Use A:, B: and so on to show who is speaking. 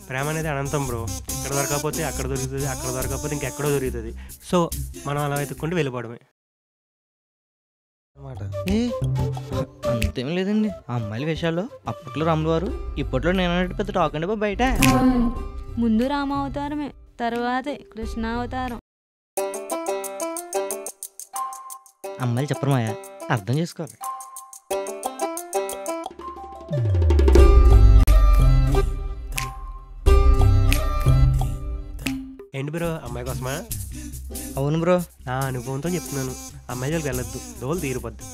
A: ప్రేమ అనేది అనంతం బ్రో. ఇక్కడ దొరకకపోతే అక్కడ దొరుకుతుంది, అక్కడ దొరకకపోతే ఇంకెక్కడో దొరుకుతుంది. సో మనం అలా వెతుక్కుంటూ వెళ్ళిపోవడమే
B: అన్నమాట.
C: అంతేం లేదండి. ఆ అమ్మాయిల విషయాల్లో అప్పట్లో రాములు వారు, ఇప్పట్లో నేను పెద్ద టాక్ అండి బయట.
D: ముందు రామావతారమే, తర్వాతే కృష్ణావతారం.
C: అమ్మాయిలు చెప్పరు మాయా, అర్థం చేసుకోవాలి.
A: ఏంటి బ్రో, అమ్మాయి కోసమా?
C: అవును బ్రో.
A: నా అనుభవంతో చెప్తున్నాను, అమ్మాయి జోలికి వెళ్ళొద్దు, దోలు తీరిపోద్దు.